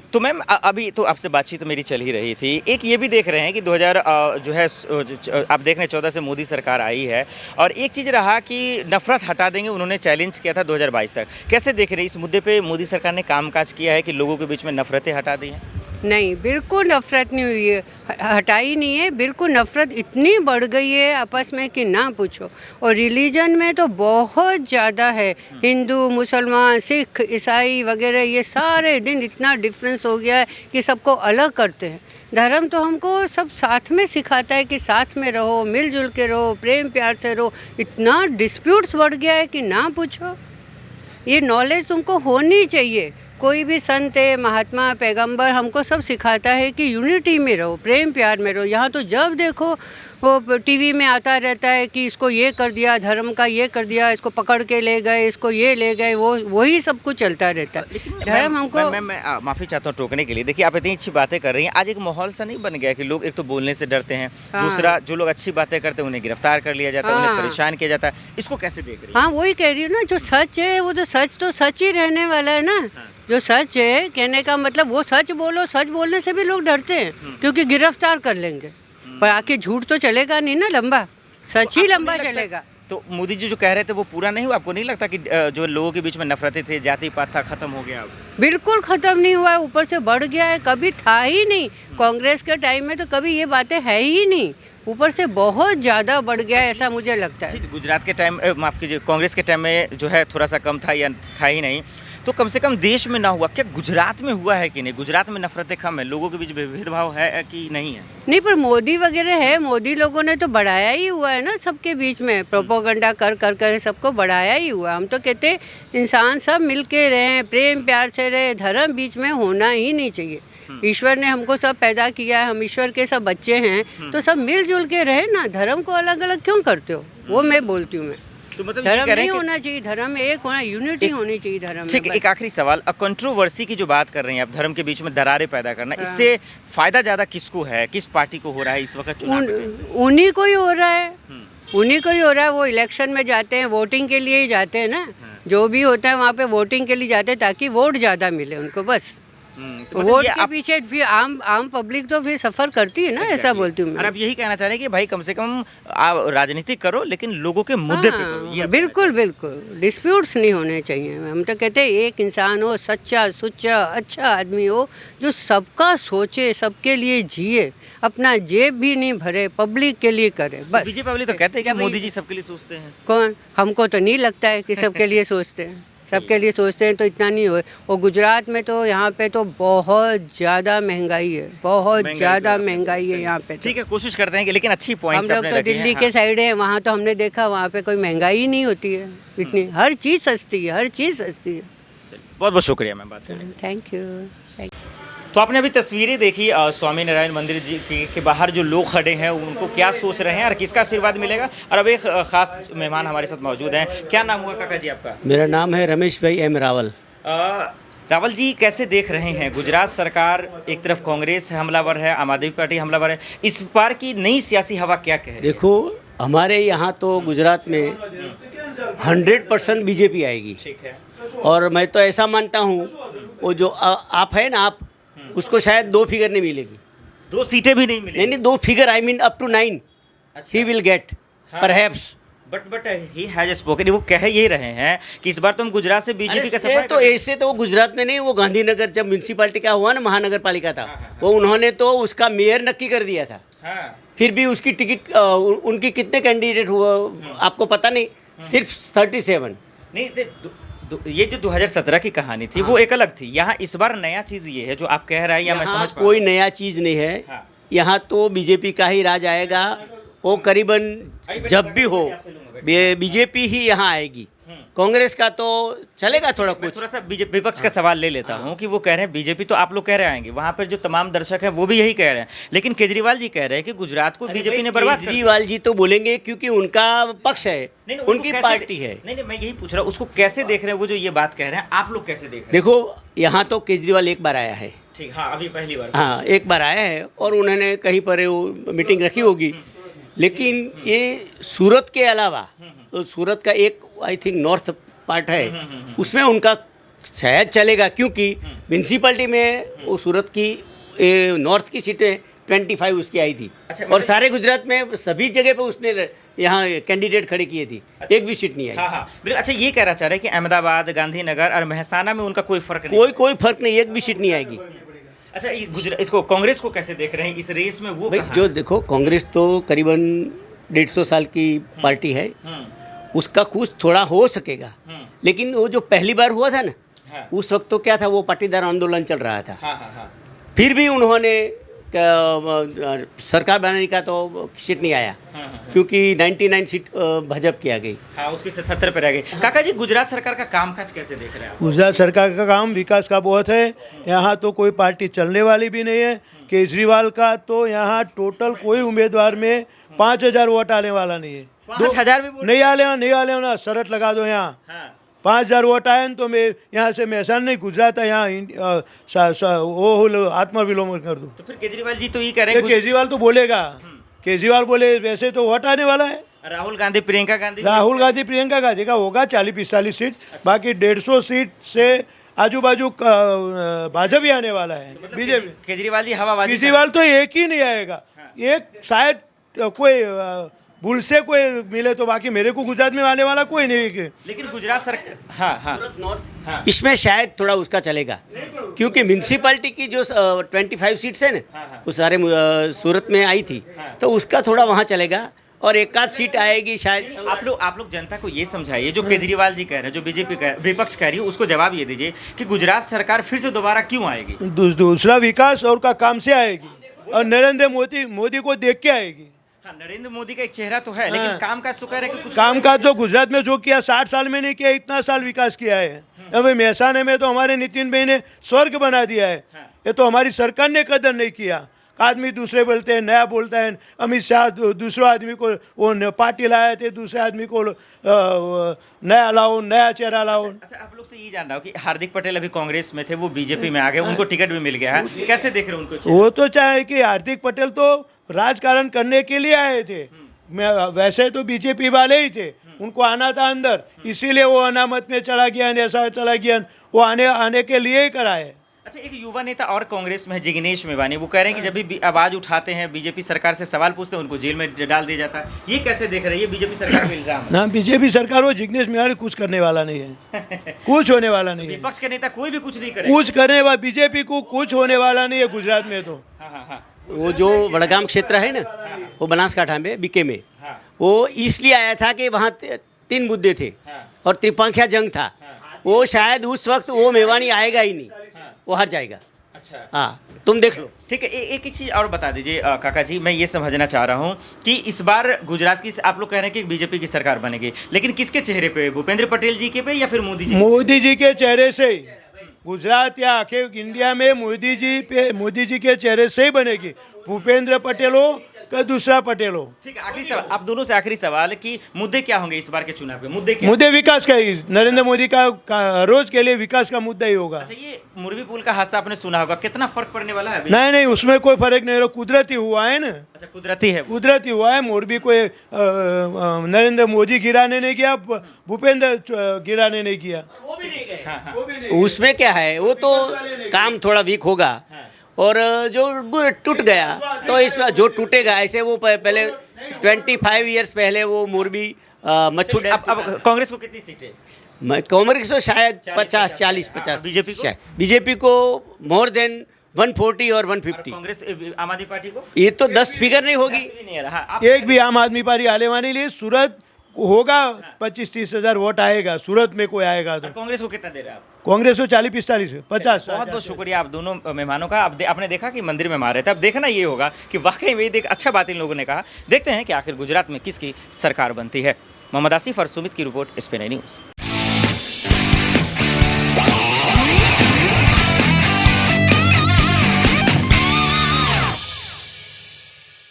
तो मैम अभी तो आपसे बातचीत तो मेरी चल ही रही थी। एक ये भी देख रहे हैं कि 2000 जो है आप देख रहे हैं 14 से मोदी सरकार आई है और एक चीज़ रहा कि नफरत हटा देंगे, उन्होंने चैलेंज किया था 2022 तक। कैसे देख रहे हैं इस मुद्दे पे मोदी सरकार ने कामकाज किया है कि लोगों के बीच में नफरतें हटा दी हैं? नहीं, बिल्कुल नफ़रत नहीं हुई है, हटाई नहीं है। बिल्कुल नफ़रत इतनी बढ़ गई है आपस में कि ना पूछो। और रिलीजन में तो बहुत ज़्यादा है, हिंदू, मुसलमान, सिख, ईसाई वगैरह, ये सारे दिन इतना डिफरेंस हो गया है कि सबको अलग करते हैं। धर्म तो हमको सब साथ में सिखाता है कि साथ में रहो, मिलजुल के रहो, प्रेम प्यार से रहो। इतना डिस्प्यूट्स बढ़ गया है कि ना पूछो। ये नॉलेज तुमको होनी चाहिए। कोई भी संत है, महात्मा, पैगंबर हमको सब सिखाता है कि यूनिटी में रहो, प्रेम प्यार में रहो। यहाँ तो जब देखो वो टीवी में आता रहता है कि इसको ये कर दिया, धर्म का ये कर दिया, इसको पकड़ के ले गए, इसको ये ले गए, वो वही सब कुछ चलता रहता है। धर्म हमको मैं माफ़ी चाहता हूँ टोकने के लिए। देखिए आप इतनी अच्छी बातें कर रही हैं, आज एक माहौल सा नहीं बन गया कि लोग एक तो बोलने से डरते हैं, दूसरा जो लोग अच्छी बातें करते हैं उन्हें गिरफ्तार कर लिया जाता है, उन्हें परेशान किया जाता है। इसको कैसे देख रही हैं? हाँ, वही कह रही हूँ ना, जो सच है वो तो सच ही रहने वाला है ना। जो सच है, कहने का मतलब वो सच बोलो। सच बोलने से भी लोग डरते हैं क्योंकि गिरफ्तार कर लेंगे, पर आके झूठ तो चलेगा नहीं ना लंबा, सच ही लंबा चलेगा। तो मोदी जी जो कह रहे थे वो पूरा नहीं हुआ? आपको नहीं लगता कि जो लोगों के बीच में नफरतें थी, जाति पात था, खत्म हो गया अब? बिल्कुल ख़त्म नहीं हुआ है, ऊपर से बढ़ गया है। कभी था ही नहीं, कांग्रेस के टाइम में तो कभी ये बातें है ही नहीं, ऊपर से बहुत ज़्यादा बढ़ गया है, ऐसा मुझे लगता है। गुजरात के टाइम माफ़ कीजिए, कांग्रेस के टाइम में जो है थोड़ा सा कम था या था ही नहीं, तो कम से कम देश में ना हुआ, क्या गुजरात में हुआ है कि नहीं? गुजरात में नफरतें कम है, लोगों के बीच भेदभाव है कि नहीं है? नहीं, पर मोदी वगैरह है, मोदी लोगों ने तो बढ़ाया ही हुआ है ना सबके बीच में, प्रोपोगंडा कर कर कर सबको बढ़ाया ही हुआ। हम तो कहते हैं इंसान सब मिल के रहें, प्रेम प्यार से रहे, धर्म बीच में होना ही नहीं चाहिए। ईश्वर ने हमको सब पैदा किया है, हम ईश्वर के सब बच्चे हैं, तो सब मिलजुल के रहे ना। धर्म को अलग अलग क्यों करते हो? वो मैं बोलती हूँ। मैं तो मतलब धर्म नहीं होना चाहिए, धर्म एक होना, यूनिटी होनी चाहिए धर्म में। ठीक है, एक आखिरी सवाल, कंट्रोवर्सी की जो बात कर रहे हैं आप, धर्म के बीच में दरारें पैदा करना, इससे फायदा ज्यादा किसको है, किस पार्टी को हो रहा है इस वक्त चुनाव? उन्हीं को ही हो रहा है, उन्हीं को ही हो रहा है। वो इलेक्शन में जाते हैं, वोटिंग के लिए ही जाते हैं ना। जो भी होता है वहाँ पे वोटिंग के लिए जाते हैं ताकि वोट ज़्यादा मिले उनको, बस। तो वोट के पीछे फिर आम पब्लिक तो फिर सफ़र करती है ना, ऐसा बोलती हूँ मैं। और आप यही कहना चाह रहे हैं कि भाई कम से कम आप राजनीति करो लेकिन लोगों के मुद्दे पे करो। ये बिल्कुल बिल्कुल, डिस्प्यूट्स नहीं होने चाहिए। हम तो कहते हैं एक इंसान हो, सच्चा सुच्चा अच्छा आदमी हो, जो सबका सोचे, सबके लिए जिए, अपना जेब भी नहीं भरे, पब्लिक के लिए करे, बस। बीजेपी वाले तो कहते हैं कि मोदी जी सबके लिए सोचते हैं। कौन? हमको तो नहीं लगता है कि सबके लिए सोचते हैं। सबके लिए सोचते हैं तो इतना नहीं हो। और गुजरात में तो यहाँ पे तो बहुत ज़्यादा महंगाई है, बहुत ज़्यादा महंगाई है यहाँ पे। ठीक है, कोशिश करते हैं कि, लेकिन अच्छी पॉइंट्स हम लोग तो दिल्ली के साइड है, वहाँ तो हमने देखा, वहाँ पे कोई महंगाई ही नहीं होती है इतनी। हर चीज़ सस्ती है, हर चीज़ सस्ती है। बहुत बहुत शुक्रिया मैम बात करने। Thank you. तो आपने अभी तस्वीरें देखी स्वामी नारायण मंदिर जी के बाहर जो लोग खड़े हैं उनको क्या सोच रहे हैं और किसका आशीर्वाद मिलेगा। और अब एक खास मेहमान हमारे साथ मौजूद हैं। क्या नाम हुआ काका जी आपका? मेरा नाम है रमेश भाई एम रावल। रावल जी, कैसे देख रहे हैं गुजरात सरकार, एक तरफ कांग्रेस हमलावर है, आम आदमी पार्टी हमलावर है, इस बार की नई सियासी हवा क्या कहे? देखो, हमारे यहाँ तो गुजरात में 100% बीजेपी आएगी। ठीक है। और मैं तो ऐसा मानता हूँ, वो जो आप है ना, आप उसको शायद 2 फिगर नहीं मिलेगी, 2 सीटें भी नहीं मिलेगी। नहीं 2 figure, I mean up to 9 he will get perhaps. But he has spoken, वो कह ये रहे हैं कि इस बार तुम गुजरात से बीजेपी का सफाई तो ऐसे तो वो गुजरात में नहीं, वो गांधीनगर जब म्यूनसिपालिटी का हुआ ना, महानगर पालिका था, वो उन्होंने तो उसका मेयर नक्की कर दिया था। फिर भी उसकी टिकट, उनकी कितने कैंडिडेट हुआ आपको पता नहीं, सिर्फ 37। नहीं, ये जो 2017 की कहानी थी वो एक अलग थी। यहाँ इस बार नया चीज़ ये है जो आप कह रहे हैं, या मैं समझ कोई नया चीज़ नहीं है। यहाँ तो बीजेपी का ही राज आएगा। वो करीबन जब भी हो बीजेपी ही यहाँ आएगी। कांग्रेस का तो चलेगा थोड़ा कुछ। थोड़ा सा विपक्ष का सवाल ले लेता हूँ कि वो कह रहे हैं बीजेपी तो आप लोग कह रहे आएंगे, वहाँ पर जो तमाम दर्शक हैं वो भी यही कह रहे हैं, लेकिन केजरीवाल जी कह रहे हैं कि गुजरात को बीजेपी ने बर्बाद कर दिया। केजरीवाल जी तो बोलेंगे क्योंकि उनका पक्ष है, उनकी पार्टी है। नहीं, मैं यही पूछ रहा हूँ उसको कैसे देख रहे हैं, वो जो ये बात कह रहे हैं आप लोग कैसे देख रहे हैं? देखो, यहाँ तो केजरीवाल एक बार आया है। ठीक, हाँ, अभी पहली बार। हाँ, एक बार आया है और उन्होंने कहीं पर वो मीटिंग रखी होगी। लेकिन ये सूरत के अलावा, तो सूरत का एक आई थिंक नॉर्थ पार्ट है, उसमें उनका शायद चलेगा, क्योंकि म्यूनसिपैलिटी में वो सूरत की नॉर्थ की सीटें 25 उसकी आई थी। अच्छा, और सारे गुजरात में सभी जगह पे उसने यहाँ कैंडिडेट खड़े किए थी, एक भी सीट नहीं आई। हाँ हाँ बिल्कुल। अच्छा ये कहना चाह रहे हैं कि अहमदाबाद, गांधीनगर और महसाना में उनका कोई फर्क नहीं। कोई फर्क नहीं, एक भी सीट नहीं आएगी। अच्छा ये इसको कांग्रेस को कैसे देख रहे हैं इस रेस में? वो भाई कहाँ जो देखो, कांग्रेस तो करीबन 150 साल की पार्टी है, उसका कुछ थोड़ा हो सकेगा, लेकिन वो जो पहली बार हुआ था ना, हाँ। उस वक्त तो क्या था, वो पाटीदार आंदोलन चल रहा था। हाँ हाँ हाँ। फिर भी उन्होंने सरकार बनाने का तो सीट नहीं आया, क्योंकि 99 सीट भाजपा की आ गई। हाँ उसकी 77 पे रह गई। काका जी गुजरात सरकार का कामकाज कैसे देख रहे हैं आप? गुजरात सरकार का काम विकास का बहुत है। यहाँ तो कोई पार्टी चलने वाली भी नहीं है। केजरीवाल का तो यहाँ टोटल कोई उम्मीदवार में 5000 वोट आने वाला नहीं है। 5000 भी वोट? नहीं आले ना, शरत लगा दो यहाँ। हाँ। 5000 वोट आए न तो मैं यहाँ से महसाना नहीं, गुजरात है यहाँ वो आत्मविलोपन कर दूँ। तो फिर केजरीवाल जी तो ये कह रहे ये हैं केजरीवाल तो बोलेगा, केजरीवाल बोले वैसे तो वोट आने वाला है। राहुल गांधी, प्रियंका गांधी, राहुल गांधी, प्रियंका गांधी का होगा 40-45 सीट, बाकी 150 सीट से आजू बाजू भाजपा ही आने वाला है। बीजेपी, केजरीवाल जी हवाबाजी केजरीवाल तो एक ही नहीं आएगा, एक शायद कोई भूल से कोई मिले तो, बाकी मेरे को गुजरात में आने वाला कोई नहीं है। लेकिन गुजरात सरकार, हाँ हाँ हाँ। इसमें शायद थोड़ा उसका चलेगा, क्योंकि म्यूनसिपैलिटी की जो 25 सीट्स है ना, वो सारे सूरत में आई थी, तो उसका थोड़ा वहाँ चलेगा, और एक आध सीट आएगी शायद। आप लोग जनता को ये समझाइए, जो केजरीवाल जी कह रहे हैं, जो बीजेपी विपक्ष कह रही है, उसको जवाब ये दीजिए कि गुजरात सरकार फिर से दोबारा क्यों आएगी? दूसरा विकास और का काम से आएगी, और नरेंद्र मोदी को देख के आएगी। हाँ नरेंद्र मोदी का एक चेहरा तो है, लेकिन काम काज तो कह रहे हैं कि कुछ काम काज जो गुजरात में जो किया 60 साल में नहीं किया, इतना साल विकास किया है। अभी महसाने में तो हमारे नितिन भाई ने स्वर्ग बना दिया है। ये तो हमारी सरकार ने कदर नहीं किया। आदमी दूसरे बोलते हैं, नया बोलता है। अमित शाह दूसरे आदमी को वो पार्टी लाए थे, दूसरे आदमी को नया लाओ, नया चेहरा लाओ। अच्छा आप लोग से ये जान रहा हूँ कि हार्दिक पटेल अभी कांग्रेस में थे, वो बीजेपी में आ गए, उनको टिकट भी मिल गया है, कैसे देख रहे हैं उनको? वो तो चाहे कि हार्दिक पटेल तो राजकारण करने के लिए आए थे, वैसे तो बीजेपी वाले ही थे, उनको आना था अंदर, इसीलिए वो अनामत में चला गया, ऐसा चला गया, वो आने के लिए ही कराए। अच्छा एक युवा नेता और कांग्रेस में है, जिग्नेश मेवानी, वो कह रहे हैं कि जब भी आवाज उठाते हैं, बीजेपी सरकार से सवाल पूछते हैं, उनको जेल में डाल दिया जाता है। ये कैसे देख रहे हैं? ये बीजेपी सरकार का इल्जाम है। ना बीजेपी सरकार, वो जिग्नेश मेवानी कुछ करने वाला नहीं है, कुछ होने वाला नहीं है। विपक्ष के नेता कोई भी कुछ नहीं करे, कुछ करने वाला, बीजेपी को कुछ होने वाला नहीं है गुजरात में तो। हाँ हाँ हाँ। वो जो वड़गाम क्षेत्र है ना, वो बनासकाठा में, बीके में, वो इसलिए आया था कि वहाँ 3 मुद्दे थे और त्रिपंखिया जंग था। वो शायद उस वक्त वो मेवानी आएगा ही नहीं, वो हार जाएगा। अच्छा हाँ, तुम देख लो। ठीक है। एक चीज़ और बता दीजिए काका जी, मैं ये समझना चाह रहा हूँ कि इस बार गुजरात की, आप लोग कह रहे हैं कि बीजेपी की सरकार बनेगी, लेकिन किसके चेहरे पे? भूपेंद्र पटेल जी के पे या फिर मोदी जी? मोदी जी के चेहरे से ही गुजरात या आखे इंडिया में मोदी जी के चेहरे से ही बनेगी। भूपेंद्र पटेल हो का दूसरा पटेल हो। ठीक है। आखिरी सवाल, आप दोनों से आखिरी सवाल कि मुद्दे क्या होंगे इस बार के चुनाव पे? मुद्दे क्या? मुद्दे विकास का ही, नरेंद्र मोदी का रोज के लिए विकास का मुद्दा ही होगा। अच्छा ये मुरबी पुल का हादसा आपने सुना होगा, कितना फर्क पड़ने वाला है अभी? नहीं, उसमें कोई फर्क नहीं, कुदरती हुआ है ना। अच्छा कुदरती है, कुदरती हुआ है। मोरबी को नरेंद्र मोदी गिराने नहीं किया, भूपेंद्र गिराने नहीं किया। उसमें क्या है, वो तो काम थोड़ा वीक होगा, और जो टूट गया तो इसमें जो टूटेगा, ऐसे वो पहले 25 ईयर्स पहले वो मोरबी मच्छू डैम। अब कांग्रेस को कितनी सीटें? कांग्रेस को शायद 50-40-50। बीजेपी को मोर देन 140 और 150। कांग्रेस आम आदमी पार्टी को ये तो 10 फिगर नहीं होगी। नहीं रहा। एक भी आम आदमी पार्टी आने वाली लिए सूरत होगा 25-30 हज़ार वोट आएगा, सूरत में कोई आएगा तो। कांग्रेस को कितना दे रहे हैं आप? कांग्रेस को 40-45, 50। बहुत बहुत शुक्रिया आप दोनों मेहमानों का। आपने देखा कि मंदिर में मार रहे थे, अब देखना ये होगा कि वाकई में एक अच्छा बात इन लोगों ने कहा। देखते हैं कि आखिर गुजरात में किसकी सरकार बनती है। मोहम्मद आसिफ और सुमित की रिपोर्ट, SPN न्यूज़।